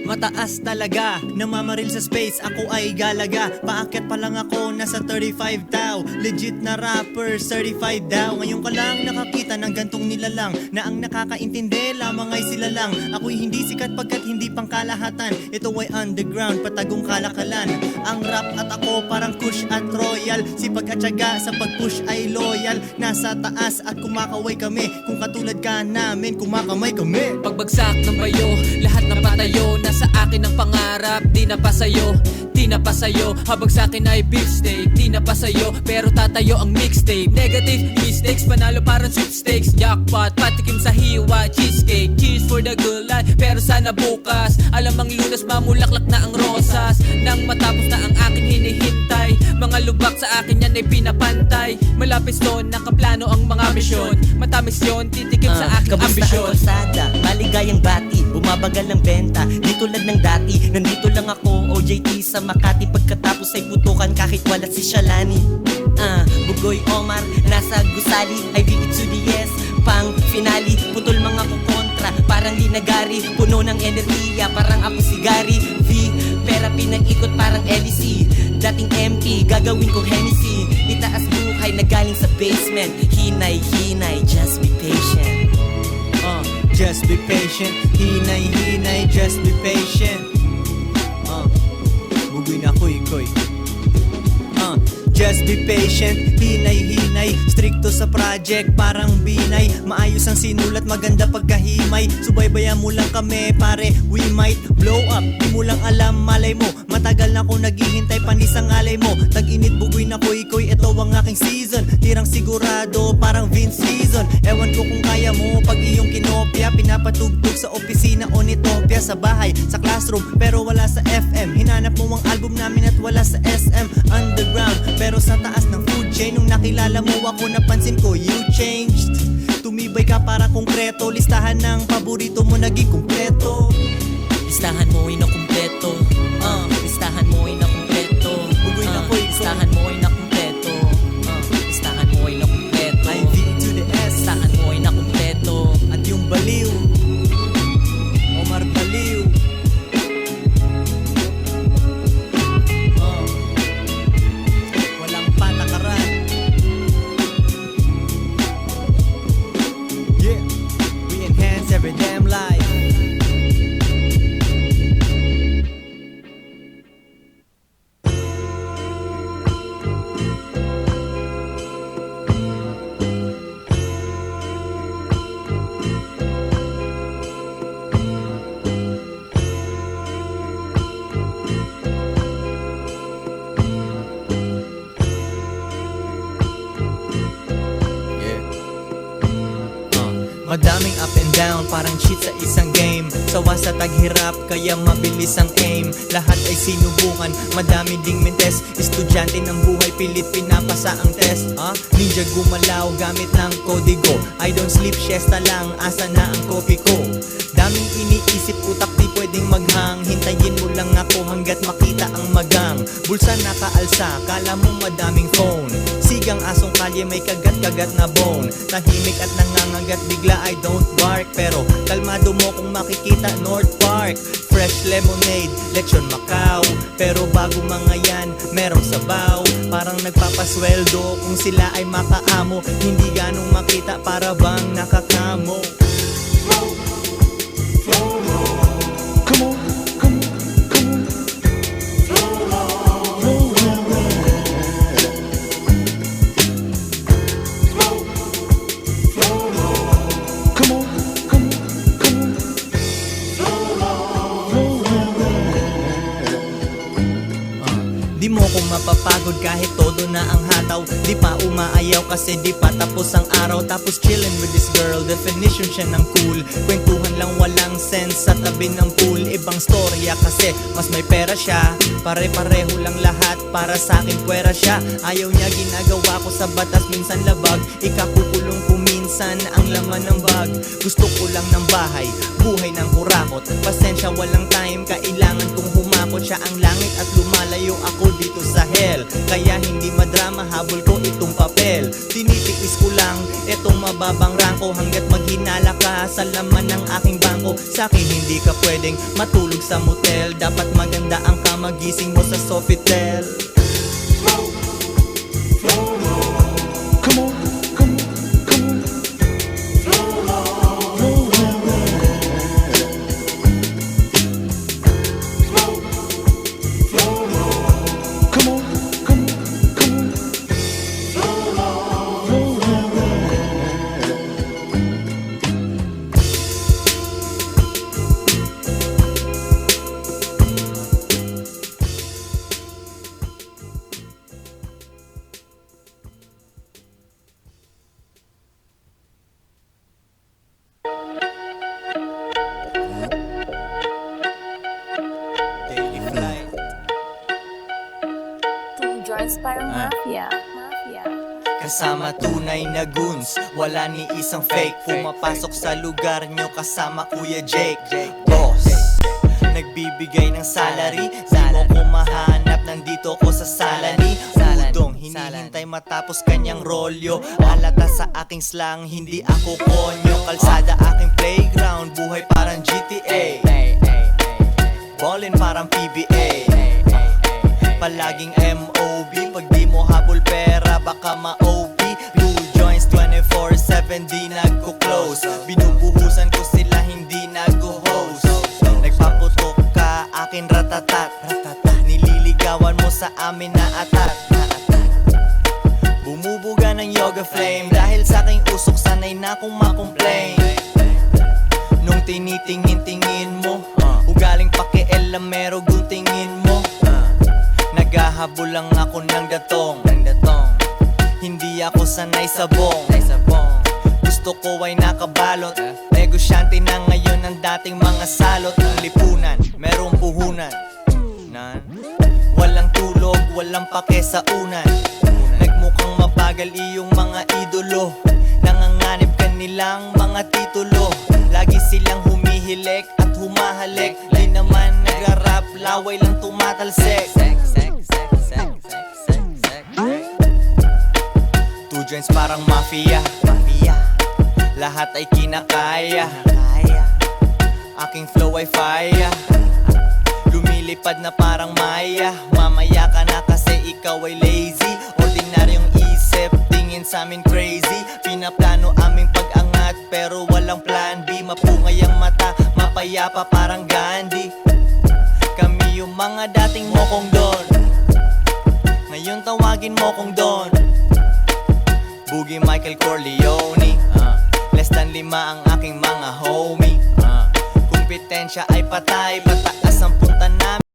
Mataas talaga, namamaril sa space, ako ay galaga. Paakyat pa lang ako, nasa 35 tao. Legit na rapper, certified daw. Ngayon ka lang nakakita ng gantong nilalang, na ang nakakaintindi lamang ay sila lang. Ako'y hindi sikat pagkat hindi pangkalahatan. Ito ay underground, patagong kalakalan. Ang rap at ako parang kush at royal. Sipag at syaga sa pag-push ay loyal. Nasa taas at kumakaway kami. Kung katulad ka namin, kumakamay kami. Pagbagsak ng bayo, lahat na patayo. Nasa akin ang pangarap, di na pa sa'yo, di na pa sa'yo. Habang sa'kin ay beefsteak, di na pa sa'yo, pero tatayo ang mixtape. Negative mistakes, panalo parang sweepstakes. Jackpot, patikim sa hiwa, cheesecake. Cheers for the good life, pero sana bukas alam ang Lunas, mamulaklak na ang rosas. Nang matapos na ang aking hinihintay, mga lubak sa akin yan ay pinapantay. Malapis doon, nakaplano ang mga misyon. Matamis yun, titikim sa aking ambisyon. Kamusta ang kalsada, maligayang bati, bumabagal ng benta, di tulad ng dati. Nandito lang ako, OJT sa Makati. Pagkatapos ay putukan kahit wala si Shalani. Bugoy Omar, nasa gusali, IVE to the yes, pang finale. Putol mga kukontra, parang linagari. Puno ng enerhiya, parang ako si Gary V. Pera pinag-ikot parang LEC. Dating MP, gagawin kong Hennessy. Itaas buhay na galing sa basement. Hinay, hinay, just be patient. Just be patient, hinay, hinay, just be patient. Bugoy na koy. Just be patient, hinay, hinay. Stricto sa project, parang binay. Maayos ang sinulat, maganda pagkahimay. Subaybayan mo lang kami, pare, we might blow up. Di mo lang alam, malay mo. Matagal na ako naghihintay, panis ang alay mo. Tag-init, bugoy na koy, ito ang aking season. Tirang sigurado, parang Vince season. Ewan ko kung kaya mo, pag iyong kinopya. Pinapatugtog sa opisina o nitopya. Sa bahay, sa classroom, pero wala sa FM. Hinanap mo ang album namin at wala sa SM. Underground, pero sa taas ng food chain. Nung nakilala mo ako, napansin ko you changed. Tumibay ka para konkreto. Listahan ng paborito mo naging kumpleto. Listahan mo ay nakumpleto. Listahan mo ay nakumpleto. Listahan mo ay nakumpleto. Listahan mo ay nakumpleto. IV to the S. Listahan mo ay nakumpleto. At yung baliw, Omar Baliw. Walang patakaran. Yeah, we enhance every damn life. Madaming up and down, parang cheat sa isang game. Sawa sa taghirap, kaya mabilis ang aim. Lahat ay sinubukan, madami ding mintes. Estudyante ng buhay, pilit pinapasa ang test. Ninja gumalaw, gamit ng kodigo. I don't sleep, siesta lang, asa na ang kopi ko. Daming iniisip, utak di pwedeng maghang. Hintayin mo lang ako hanggat makita ang magang. Bulsa nakaalsa, kala mo madaming phone. Sigang asong kalye, may kagat-kagat na bone. Tahimik at nangangagat, bigla I don't bark. Pero kalmado mo kung makikita North Park. Fresh lemonade, lechon Macau. Pero bago mga yan, merong sabaw. Parang nagpapasweldo kung sila ay makaamo. Hindi ganong makita, para bang nakakamo. Di mo ko mapapagod kahit todo na ang hataw. Di pa umaayaw kasi di pa tapos ang araw. Tapos chillin' with this girl, definition siya ng cool. Kwentuhan lang walang sense sa tabi ng pool. Ibang storya kasi mas may pera siya. Pare-pareho lang lahat, para sa akin pwera siya. Ayaw niya ginagawa ko sa batas, minsan labag. Ikakukulong ko minsan ang laman ng bag. Gusto ko lang ng bahay, buhay ng kurakot. Pasensya walang time, kailangan kong humakot. Siya ang langit at lumalayo ako dito sa hell. Kaya hindi madrama, habol ko itong papel. Tinitiis ko lang itong mababang rangko hanggat maghinala ka sa laman ng aking bangko. Sa'kin hindi ka pwedeng matulog sa motel. Dapat maganda ang kamagising mo sa Sofitel. Daily flight. Two joints parang mafia. Kasama tunay na goons, wala ni isang fake. Pumapasok sa lugar nyo kasama Kuya Jake. Boss, nagbibigay ng salary. Di mo ko mahanap, nandito ko sa salani. Udong, hinihintay matapos kanyang rolyo. Halata sa aking slang, hindi ako konyo. Kalsada aking playground, buhay parang GTA. Ballin parang PBA. Palaging MOB, pag di mo habol pera baka ma-OP. Two joints 24/7 di nagko-close. Binubuhusan ko sila hindi nagko-host. Nagpaputok ka akin ratatat. Nililigawan mo sa amin na atat. Bumubuga ng yoga flame. Dahil sa aking usok sanay na akong makomplain. Nung tinitingin-tingin mo, ugaling pakialamero guntingin mo. Naghahabol lang ako ng datong. Hindi ako sanay sa bong. Gusto ko ay nakabalot. Negosyante na ngayon ang dating mga salot. Ang lipunan, merong puhunan. Walang tulog, walang pake sa unan. Nagmukhang mabagal iyong mga idolo. Nanganganib kanilang mga titulo. Lagi silang humihilik at humahalik. Di naman nagrarap, laway lang tumatalsik. Two joints parang mafia. Lahat ay kinakaya. Aking flow ay fire. Lumilipad na parang maya. Mamaya ka na kasi ikaw ay lazy. Ordinaryong isip, tingin sa amin crazy. Pinaplano aming pag-angat pero walang plan B. Mapungay ang mata, mapayapa parang Gandhi. Kami yung mga dating mokong don. Ngayon tawagin mo kong Don. Boogie Michael Corleone. Less than 5 ang aking mga homie. Kompetensya ay patay, pataas ang punta namin.